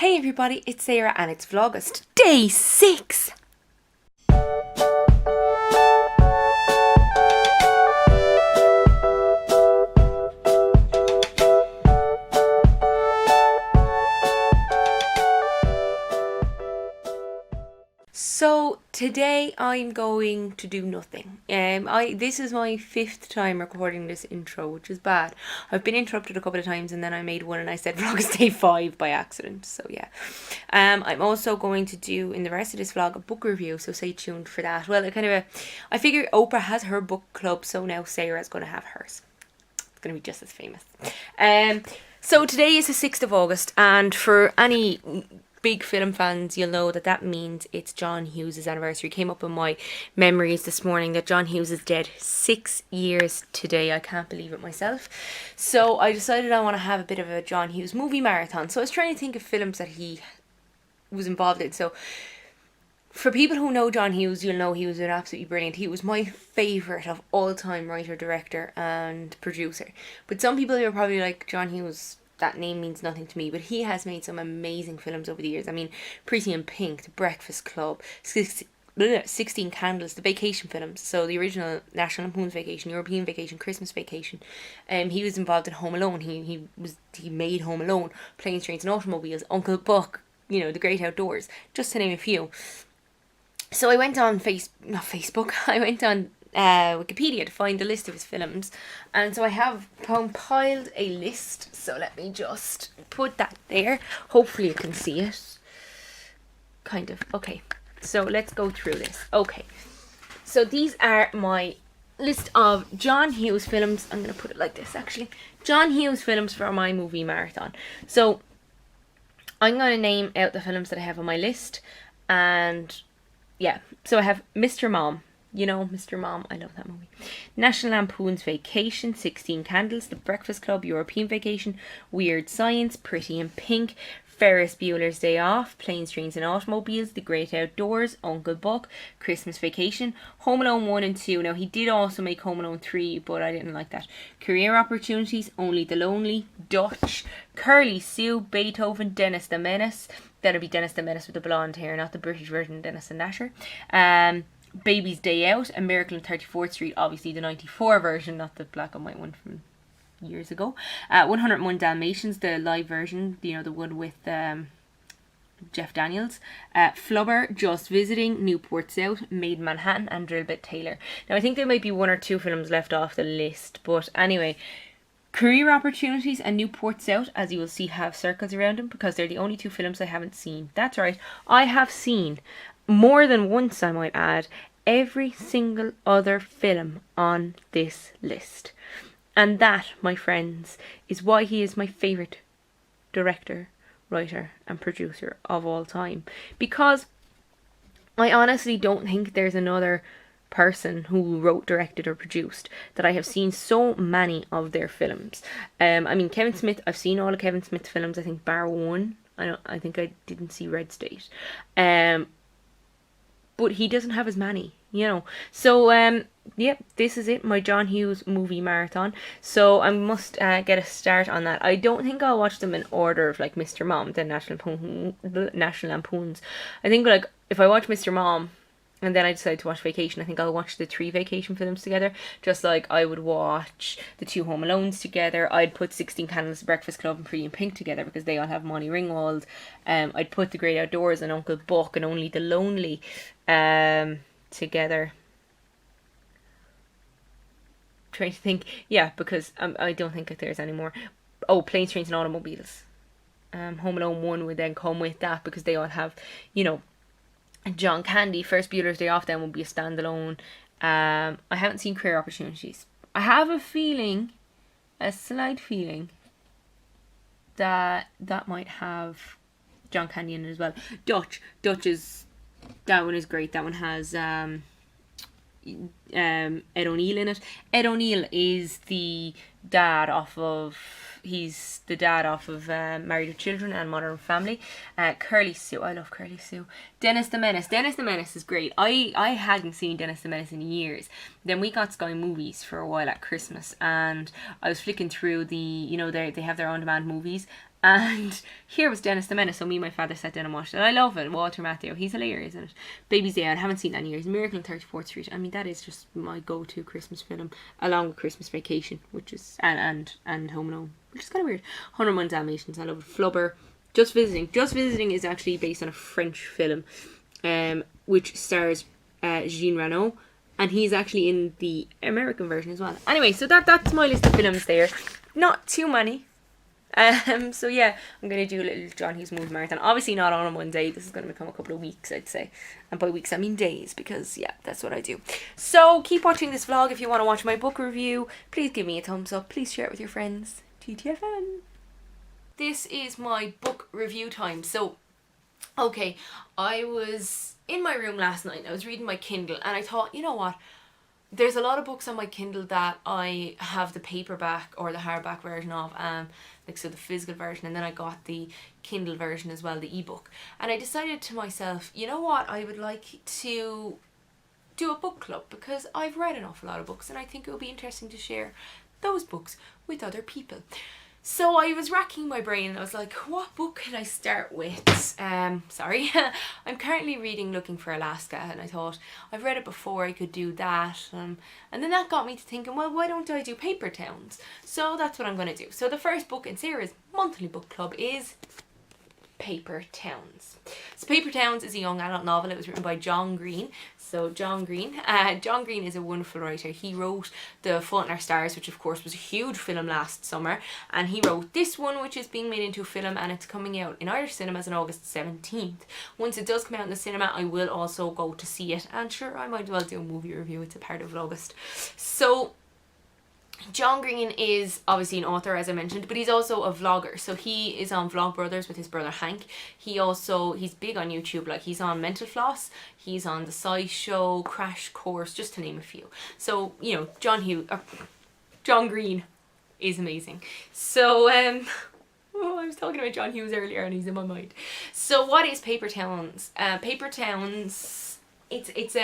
Hey everybody, it's Sarah and it's Vlogust Day 6! So today I'm going to do nothing. This is my 5th time recording this intro, which is bad. I've been interrupted a couple of times and then I made one and I said Vlogust Day 5 by accident. So yeah. I'm also going to do in the rest of this vlog a book review, so stay tuned for that. Well, I figure Oprah has her book club, so now Sarah's going to have hers. It's going to be just as famous. So today is the 6th of August, and for any big film fans, you'll know that means it's John Hughes' anniversary. It came up in my memories this morning that John Hughes is dead 6 years today. I can't believe it myself. So I decided I want to have a bit of a John Hughes movie marathon. So I was trying to think of films that he was involved in. So for people who know John Hughes, you'll know he was absolutely brilliant. He was my favourite of all time writer, director and producer. But some people are probably like, John Hughes, that name means nothing to me, but he has made some amazing films over the years. I mean, Pretty in Pink, The Breakfast Club, 16 Candles, the vacation films. So the original National Lampoon's Vacation, European Vacation, Christmas Vacation. He was involved in Home Alone. He made Home Alone, Planes, Trains and Automobiles, Uncle Buck, The Great Outdoors, just to name a few. So I went on I went on Wikipedia to find a list of his films, and so I have compiled a list, so let me just put that there. Hopefully you can see it, kind of. Okay, so let's go through this. Okay, so these are my list of John Hughes films. I'm going to put it like this, actually. John Hughes films for my movie marathon. So I'm going to name out the films that I have on my list, and yeah, so I have Mr. Mom. Mr. Mom, I love that movie. National Lampoon's Vacation, 16 Candles, The Breakfast Club, European Vacation, Weird Science, Pretty in Pink, Ferris Bueller's Day Off, Planes, Trains and Automobiles, The Great Outdoors, Uncle Buck, Christmas Vacation, Home Alone 1 and 2. Now, he did also make Home Alone 3, but I didn't like that. Career Opportunities, Only the Lonely, Dutch, Curly Sue, Beethoven, Dennis the Menace. That'll be Dennis the Menace with the blonde hair, not the British version of Dennis the Gnasher. Baby's Day Out, A Miracle on 34th Street, obviously the 94 version, not the black and white one from years ago. 101 Dalmatians, the live version, the one with Jeff Daniels. Flubber, Just Visiting, Newport South, Made in Manhattan and Drillbit Taylor. Now I think there might be 1 or 2 films left off the list, but anyway, Career Opportunities and Newport South, as you will see, have circles around them because they're the only 2 films I haven't seen. That's right, I have seen more than once, I might add, every single other film on this list. And that, my friends, is why he is my favourite director, writer and producer of all time. Because I honestly don't think there's another person who wrote, directed or produced that I have seen so many of their films. I mean, Kevin Smith, I've seen all of Kevin Smith's films, I think bar one. I think I didn't see Red State. But he doesn't have as many, So, yeah, this is it, my John Hughes movie marathon. So I must get a start on that. I don't think I'll watch them in order of like Mr. Mom, then National Lampoons. I think like if I watch Mr. Mom and then I decide to watch Vacation, I think I'll watch the 3 Vacation films together. Just like I would watch the 2 Home Alones together. I'd put 16 Candles, Breakfast Club and Pretty in Pink together because they all have Molly Ringwald. I'd put The Great Outdoors and Uncle Buck and Only the Lonely together. Trying to think. Yeah, because I don't think that there's any more. Oh, Planes, Trains and Automobiles. Home Alone 1 would then come with that because they all have, John Candy. First Bueller's Day Off then would be a standalone. I haven't seen Career Opportunities. I have a slight feeling that might have John Candy in it as well. Dutch is, that one is great. That one has Ed O'Neill in it. Ed O'Neill is the dad off of Married with Children and Modern Family. Curly Sue, I love Curly Sue. Dennis the Menace is great. I hadn't seen Dennis the Menace in years. Then we got Sky Movies for a while at Christmas, and I was flicking through the, they have their on-demand movies, And here was Dennis the Menace, so me and my father sat down and watched it. And I love it. Walter Matthau, he's hilarious in it. Baby's Day, I haven't seen that in years. Miracle on 34th Street. I mean, that is just my go-to Christmas film, along with Christmas Vacation, which is and Home Alone, which is kind of weird. 101 Dalmatians, I love it. Flubber. Just Visiting. Just Visiting is actually based on a French film, which stars Jean Reno, and he's actually in the American version as well. Anyway, so that's my list of films there. Not too many. So yeah, I'm going to do a little John Hughes Movie Marathon. Obviously not all in one day. This is going to become a couple of weeks, I'd say. And by weeks, I mean days, because yeah, that's what I do. So keep watching this vlog. If you want to watch my book review, please give me a thumbs up. Please share it with your friends. TTFN. This is my book review time. So, okay, I was in my room last night. I was reading my Kindle, and I thought, you know what? There's a lot of books on my Kindle that I have the paperback or the hardback version of, like so the physical version, and then I got the Kindle version as well, the ebook. And I decided to myself, you know what, I would like to do a book club, because I've read an awful lot of books and I think it would be interesting to share those books with other people. So I was racking my brain and I was like, what book can I start with? Sorry, I'm currently reading Looking for Alaska, and I thought, I've read it before, I could do that. And then that got me to thinking, well, why don't I do Paper Towns? So that's what I'm going to do. So the first book in Sarah's monthly book club is Paper Towns. So Paper Towns is a young adult novel. It was written by John Green. So John Green is a wonderful writer. He wrote The Fault in Our Stars, which of course was a huge film last summer, and he wrote this one, which is being made into a film, and it's coming out in Irish cinemas on August 17th. Once it does come out in the cinema, I will also go to see it, and sure, I might as well do a movie review. It's a part of Vlogust. So John Green is obviously an author, as I mentioned, but he's also a vlogger. So he is on Vlogbrothers with his brother Hank. He's big on YouTube. Like, he's on Mental Floss, he's on The Sci Show, Crash Course, just to name a few. So, you know, John Green is amazing. So, I was talking about John Hughes earlier and he's in my mind. So what is Paper Towns? Paper Towns, it's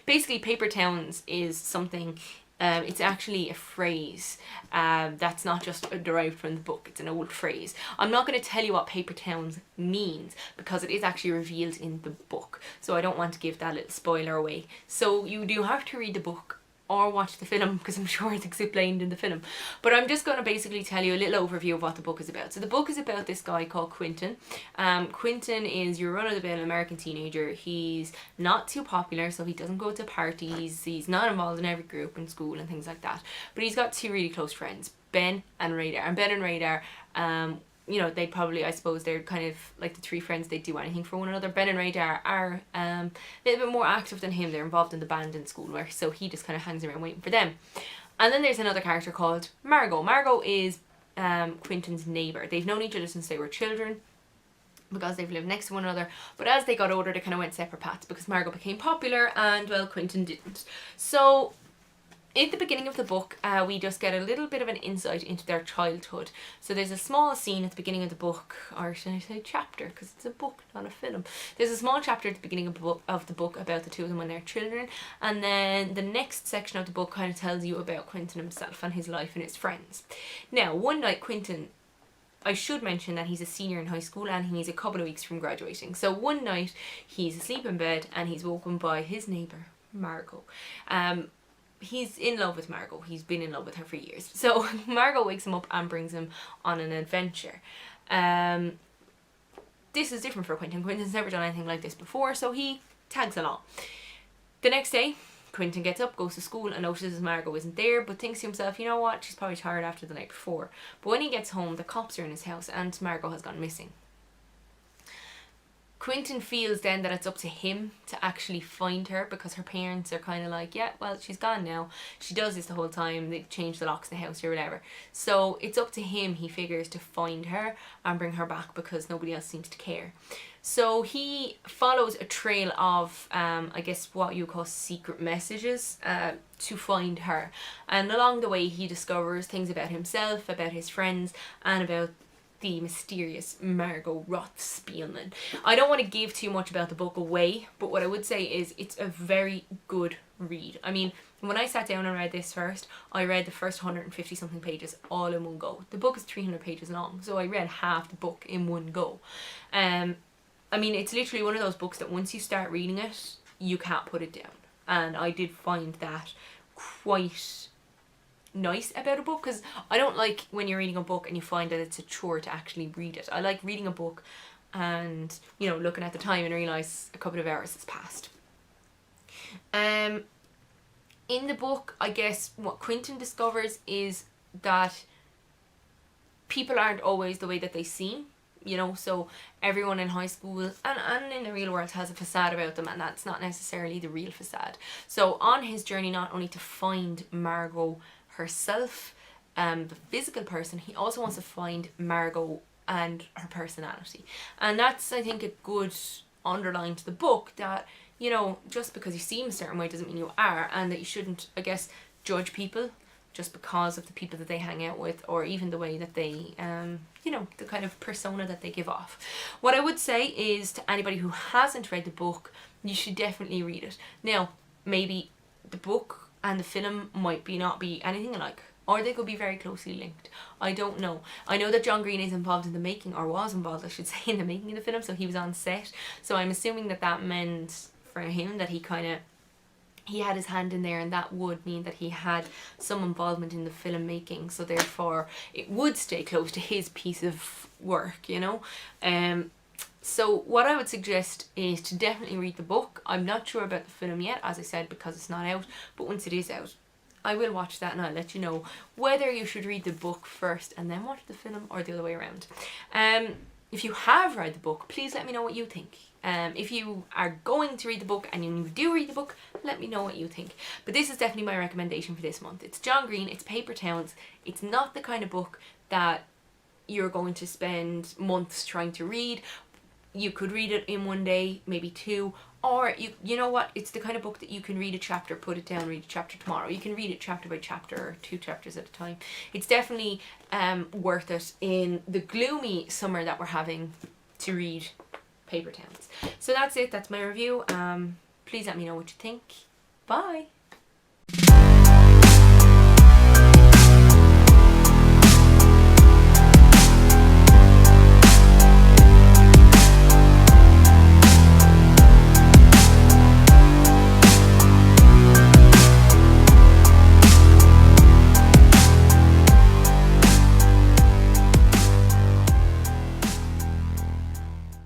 basically Paper Towns is something. It's actually a phrase that's not just derived from the book. It's an old phrase. I'm not going to tell you what Paper Towns means because it is actually revealed in the book. So I don't want to give that little spoiler away. So you do have to read the book or watch the film, because I'm sure it's explained in the film. But I'm just going to basically tell you a little overview of what the book is about. So the book is about this guy called Quentin. Quentin is your run-of-the-mill American teenager. He's not too popular, so he doesn't go to parties. He's not involved in every group in school and things like that. But he's got two really close friends, Ben and Radar. And Ben and Radar, you know, they probably, I suppose, they're kind of like the three friends. They do anything for one another. Ben and Radar are a little bit more active than him. They're involved in the band and schoolwork, so he just kind of hangs around waiting for them. And then there's another character called Margot. Margot is Quentin's neighbour. They've known each other since they were children, because they've lived next to one another. But as they got older, they kind of went separate paths because Margot became popular and, well, Quentin didn't. So at the beginning of the book, we just get a little bit of an insight into their childhood. So there's a small scene at the beginning of the book, or should I say chapter, because it's a book, not a film. There's a small chapter at the beginning of the book about the two of them when they're children, and then the next section of the book kind of tells you about Quentin himself and his life and his friends. Now, one night Quentin, I should mention that he's a senior in high school and he's a couple of weeks from graduating. So one night he's asleep in bed and he's woken by his neighbour, Margot. He's in love with Margot. He's been in love with her for years. So Margot wakes him up and brings him on an adventure. This is different for Quentin. Quentin's never done anything like this before, so he tags along. The next day, Quentin gets up, goes to school, and notices Margot isn't there, but thinks to himself, you know what, she's probably tired after the night before. But when he gets home, the cops are in his house and Margot has gone missing. Quentin feels then that it's up to him to actually find her, because her parents are kind of like, yeah, well, she's gone now. She does this the whole time. They change the locks in the house or whatever. So it's up to him, he figures, to find her and bring her back, because nobody else seems to care. So he follows a trail of, I guess what you call secret messages to find her. And along the way, he discovers things about himself, about his friends, and about the mysterious Margot Rothspielman. I don't want to give too much about the book away, but what I would say is it's a very good read. I mean, when I sat down and read this first, I read the first 150 something pages all in one go. The book is 300 pages long, so I read half the book in one go. I mean, it's literally one of those books that once you start reading it, you can't put it down. And I did find that quite nice about a book, because I don't like when you're reading a book and you find that it's a chore to actually read it. I like reading a book and, you know, looking at the time and realise a couple of hours has passed. In the book, I guess what Quentin discovers is that people aren't always the way that they seem, you know, so everyone in high school and in the real world has a facade about them, and that's not necessarily the real facade. So on his journey not only to find Margot herself, the physical person, he also wants to find Margot and her personality. And that's, I think, a good underline to the book, that, you know, just because you seem a certain way doesn't mean you are, and that you shouldn't, I guess, judge people just because of the people that they hang out with, or even the way that they, you know, the kind of persona that they give off. What I would say is, to anybody who hasn't read the book, you should definitely read it. Now, maybe the book and the film might not be anything alike, or they could be very closely linked. I don't know. I know that John Green is involved in the making, or was involved, I should say, in the making of the film, so he was on set. So I'm assuming that that meant for him that he had his hand in there, and that would mean that he had some involvement in the filmmaking, so therefore it would stay close to his piece of work, you know. So what I would suggest is to definitely read the book. I'm not sure about the film yet, as I said, because it's not out, but once it is out, I will watch that and I'll let you know whether you should read the book first and then watch the film, or the other way around. If you have read the book, please let me know what you think. If you are going to read the book and you do read the book, let me know what you think. But this is definitely my recommendation for this month. It's John Green, it's Paper Towns. It's not the kind of book that you're going to spend months trying to read. You could read it in one day, maybe two, or you know what, it's the kind of book that you can read a chapter, put it down, read a chapter tomorrow. You can read it chapter by chapter, or 2 chapters at a time. It's definitely worth it in the gloomy summer that we're having to read Paper Towns. So that's it, that's my review. Please let me know what you think. Bye!